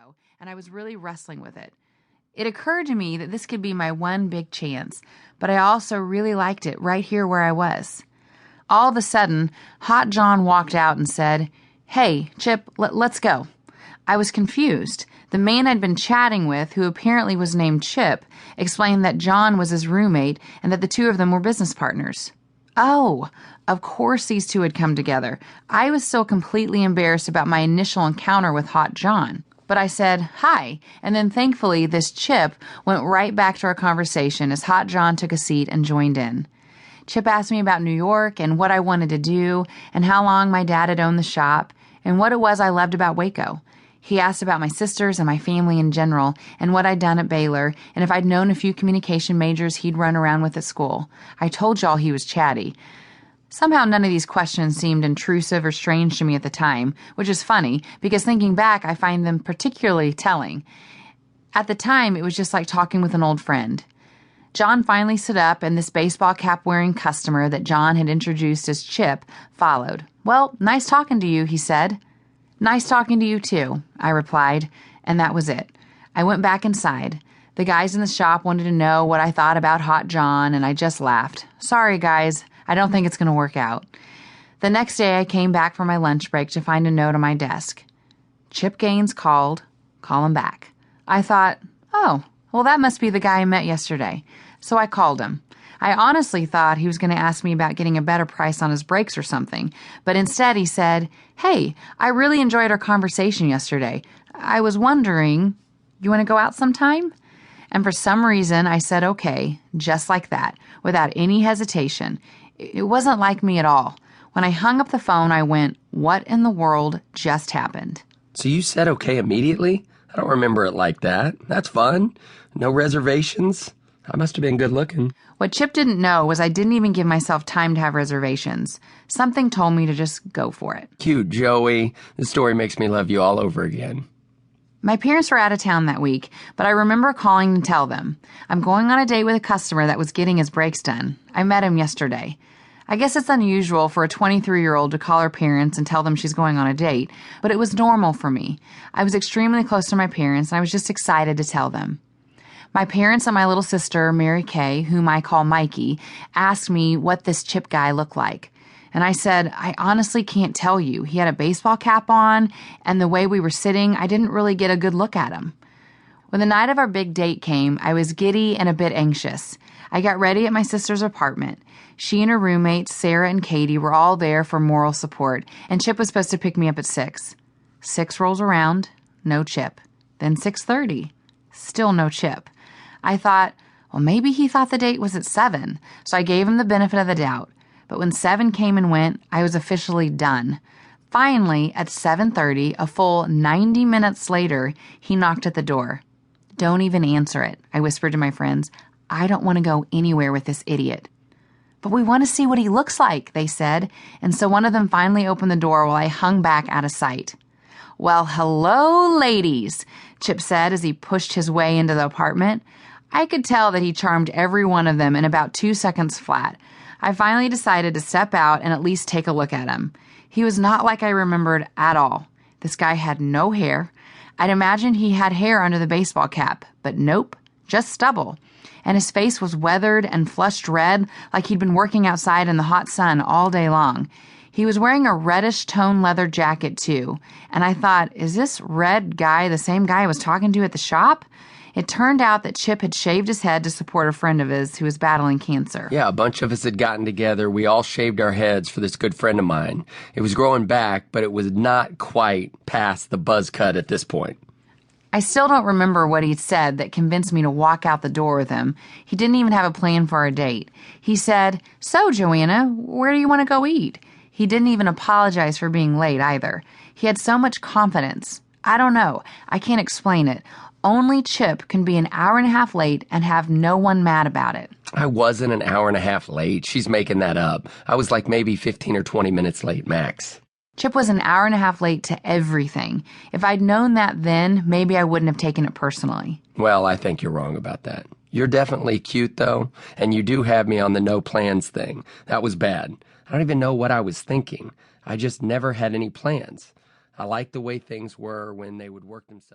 go, and I was really wrestling with it. It occurred to me that this could be my one big chance, but I also really liked it right here where I was. All of a sudden, Hot John walked out and said, "Hey, Chip, let's go." I was confused. The man I'd been chatting with, who apparently was named Chip, explained that John was his roommate and that the two of them were business partners. Oh, of course these two had come together. I was still completely embarrassed about my initial encounter with Hot John. But I said, "Hi," and then thankfully this Chip went right back to our conversation as Hot John took a seat and joined in. Chip asked me about New York and what I wanted to do and how long my dad had owned the shop and what it was I loved about Waco. He asked about my sisters and my family in general and what I'd done at Baylor and if I'd known a few communication majors he'd run around with at school. I told y'all he was chatty. Somehow none of these questions seemed intrusive or strange to me at the time, which is funny because thinking back I find them particularly telling. At the time, it was just like talking with an old friend. John finally stood up and this baseball cap-wearing customer that John had introduced as Chip followed. "Well, nice talking to you," he said. "Nice talking to you, too," I replied, and that was it. I went back inside. The guys in the shop wanted to know what I thought about Hot John, and I just laughed. "Sorry, guys, I don't think it's going to work out." The next day, I came back for my lunch break to find a note on my desk. "Chip Gaines called. Call him back." I thought, oh, well, that must be the guy I met yesterday. So I called him. I honestly thought he was going to ask me about getting a better price on his brakes or something, but instead he said, "Hey, I really enjoyed our conversation yesterday. I was wondering, you want to go out sometime?" And for some reason, I said okay, just like that, without any hesitation. It wasn't like me at all. When I hung up the phone, I went, what in the world just happened? So you said okay immediately? I don't remember it like that. That's fun. No reservations. I must have been good looking. What Chip didn't know was I didn't even give myself time to have reservations. Something told me to just go for it. Cute, Joey. This story makes me love you all over again. My parents were out of town that week, but I remember calling to tell them. I'm going on a date with a customer that was getting his brakes done. I met him yesterday. I guess it's unusual for a 23-year-old to call her parents and tell them she's going on a date, but it was normal for me. I was extremely close to my parents, and I was just excited to tell them. My parents and my little sister, Mary Kay, whom I call Mikey, asked me what this Chip guy looked like. And I said, I honestly can't tell you. He had a baseball cap on, and the way we were sitting, I didn't really get a good look at him. When the night of our big date came, I was giddy and a bit anxious. I got ready at my sister's apartment. She and her roommates, Sarah and Katie, were all there for moral support, and Chip was supposed to pick me up at 6. 6 rolls around, no Chip. Then 6:30, still no Chip. I thought, well, maybe he thought the date was at 7, so I gave him the benefit of the doubt. But when 7 came and went, I was officially done. Finally, at 7:30, a full 90 minutes later, he knocked at the door. "Don't even answer it," I whispered to my friends. "I don't want to go anywhere with this idiot." "But we want to see what he looks like," they said, and so one of them finally opened the door while I hung back out of sight. "Well, hello, ladies," Chip said as he pushed his way into the apartment. I could tell that he charmed every one of them in about 2 seconds flat. I finally decided to step out and at least take a look at him. He was not like I remembered at all. This guy had no hair. I'd imagined he had hair under the baseball cap, but nope, just stubble. And his face was weathered and flushed red like he'd been working outside in the hot sun all day long. He was wearing a reddish toned leather jacket too, and I thought, is this red guy the same guy I was talking to at the shop? It turned out that Chip had shaved his head to support a friend of his who was battling cancer. Yeah, a bunch of us had gotten together. We all shaved our heads for this good friend of mine. It was growing back, but it was not quite past the buzz cut at this point. I still don't remember what he'd said that convinced me to walk out the door with him. He didn't even have a plan for our date. He said, "So, Joanna, where do you want to go eat?" He didn't even apologize for being late either. He had so much confidence. I don't know. I can't explain it. Only Chip can be an hour and a half late and have no one mad about it. I wasn't an hour and a half late. She's making that up. I was like maybe 15 or 20 minutes late max. Chip was an hour and a half late to everything. If I'd known that then, maybe I wouldn't have taken it personally. Well, I think you're wrong about that. You're definitely cute, though, and you do have me on the no plans thing. That was bad. I don't even know what I was thinking. I just never had any plans. I liked the way things were when they would work themselves.